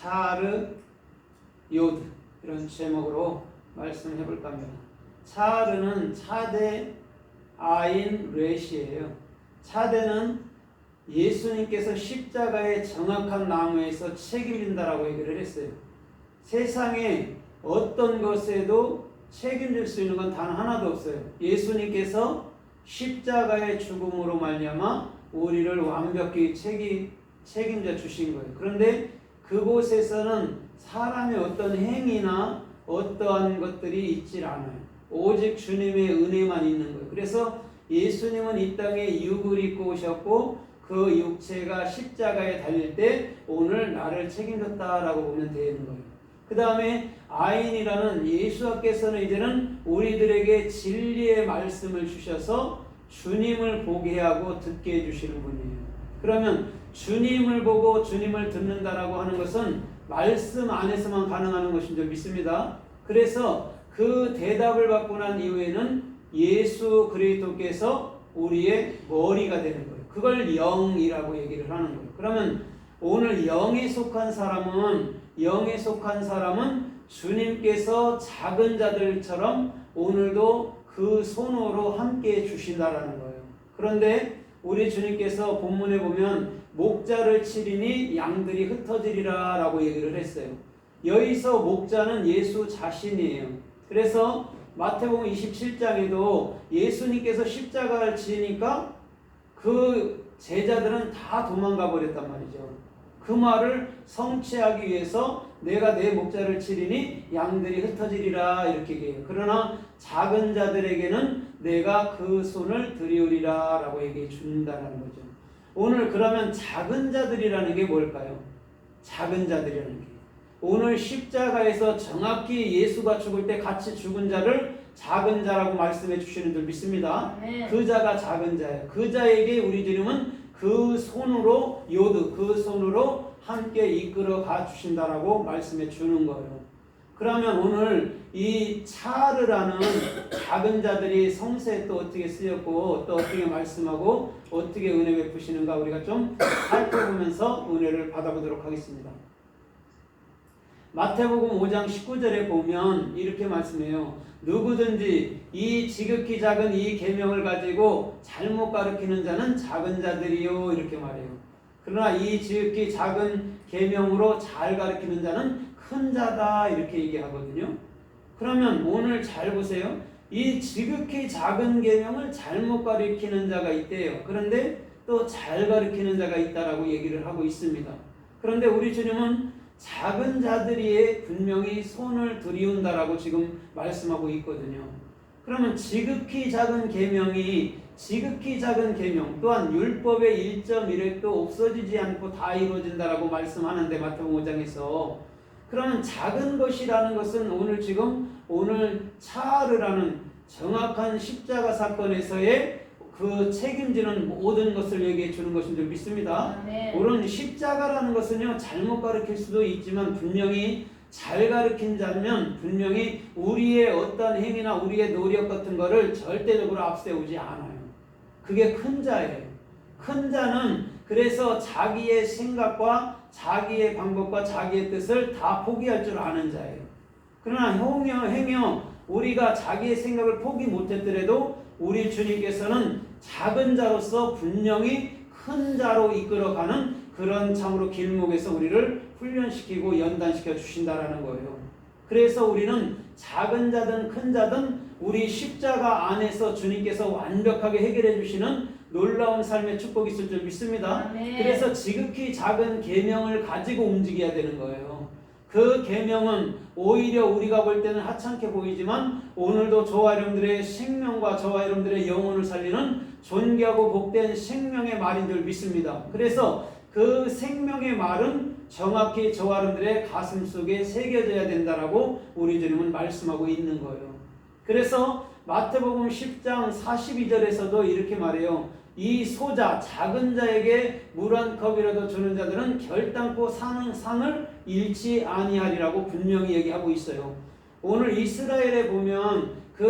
차르 요드 이런 제목으로 말씀을 해볼까 합니다. 차르는 차대 아인 렛이에요. 차대는 예수님께서 십자가의 정확한 나무에서 책임진다라고 얘기를 했어요. 세상에 어떤 것에도 책임질 수 있는 건 단 하나도 없어요. 예수님께서 십자가의 죽음으로 말미암아 우리를 완벽히 책임져 주신 거예요. 그런데 그곳에서는 사람의 어떤 행위나 어떠한 것들이 있질 않아요. 오직 주님의 은혜만 있는 거예요. 그래서 예수님은 이 땅에 육을 입고 오셨고 그 육체가 십자가에 달릴 때 오늘 나를 책임졌다라고 보면 되는 거예요. 그 다음에 아인이라는 예수께서는 이제는 우리들에게 진리의 말씀을 주셔서 주님을 보게 하고 듣게 해주시는 분이에요. 그러면 주님을 보고 주님을 듣는다라고 하는 것은 말씀 안에서만 가능한 것인 줄 믿습니다. 그래서 그 대답을 받고 난 이후에는 예수 그리스도께서 우리의 머리가 되는 거예요. 그걸 영이라고 얘기를 하는 거예요. 그러면 오늘 영에 속한 사람은 주님께서 작은 자들처럼 오늘도 그 손으로 함께 주신다라는 거예요. 그런데 우리 주님께서 본문에 보면 목자를 치리니 양들이 흩어지리라 라고 얘기를 했어요. 여기서 목자는 예수 자신이에요. 그래서 마태복음 27장에도 예수님께서 십자가를 지니까 그 제자들은 다 도망가 버렸단 말이죠. 그 말을 성취하기 위해서 내가 내 목자를 치리니 양들이 흩어지리라 이렇게 얘기해요. 그러나 작은 자들에게는 내가 그 손을 들이우리라 라고 얘기해 준다는 거죠. 오늘 그러면 작은 자들이라는 게 뭘까요? 작은 자들이라는 게 오늘 십자가에서 정확히 예수가 죽을 때 같이 죽은 자를 작은 자라고 말씀해 주시는 줄 믿습니다. 그 자가 작은 자예요. 그 자에게 우리 주님은 그 손으로 그 손으로 함께 이끌어 가 주신다라고 말씀해 주는 거예요. 그러면 오늘 이 차르라는 작은 자들이 성서에 또 어떻게 쓰였고 또 어떻게 말씀하고 어떻게 은혜 베푸시는가 우리가 좀 살펴보면서 은혜를 받아보도록 하겠습니다. 마태복음 5장 19절에 보면 이렇게 말씀해요. 누구든지 이 지극히 작은 이 계명을 가지고 잘못 가르치는 자는 작은 자들이요 이렇게 말해요. 그러나 이 지극히 작은 계명으로 잘 가르치는 자는 큰 자다 이렇게 얘기하거든요. 그러면 오늘 잘 보세요. 이 지극히 작은 계명을 잘못 가르치는 자가 있대요. 그런데 또 잘 가르치는 자가 있다라고 얘기를 하고 있습니다. 그런데 우리 주님은 작은 자들이 분명히 손을 들이운다라고 지금 말씀하고 있거든요. 그러면 지극히 작은 계명 또한 율법의 1.1획도 없어지지 않고 다 이루어진다라고 말씀하는데 마태복음 5장에서 그러면 작은 것이라는 것은 오늘 차르라는 정확한 십자가 사건에서의 그 책임지는 모든 것을 얘기해 주는 것인 줄 믿습니다. 오늘 십자가라는 것은요 잘못 가르칠 수도 있지만 분명히 잘 가르친 자면 분명히 우리의 어떤 행위나 우리의 노력 같은 거를 절대적으로 앞세우지 않아요. 그게 큰 자예요. 큰 자는 그래서 자기의 생각과 자기의 방법과 자기의 뜻을 다 포기할 줄 아는 자예요. 그러나 행여 우리가 자기의 생각을 포기 못했더라도 우리 주님께서는 작은 자로서 분명히 큰 자로 이끌어가는 그런 참으로 길목에서 우리를 훈련시키고 연단시켜 주신다라는 거예요. 그래서 우리는 작은 자든 큰 자든 우리 십자가 안에서 주님께서 완벽하게 해결해 주시는 놀라운 삶의 축복이 있을 줄 믿습니다. 그래서 지극히 작은 계명을 가지고 움직여야 되는 거예요. 그 계명은 오히려 우리가 볼 때는 하찮게 보이지만 오늘도 저와 여러분들의 생명과 저와 여러분들의 영혼을 살리는 존귀하고 복된 생명의 말인 줄 믿습니다. 그래서 그 생명의 말은 정확히 저와 여러분들의 가슴 속에 새겨져야 된다라고 우리 주님은 말씀하고 있는 거예요. 그래서 마태복음 10장 42절에서도 이렇게 말해요. 이 소자 작은 자에게 물 한 컵이라도 주는 자들은 결단코 상을 잃지 아니하리라고 분명히 얘기하고 있어요. 오늘 이스라엘에 보면 그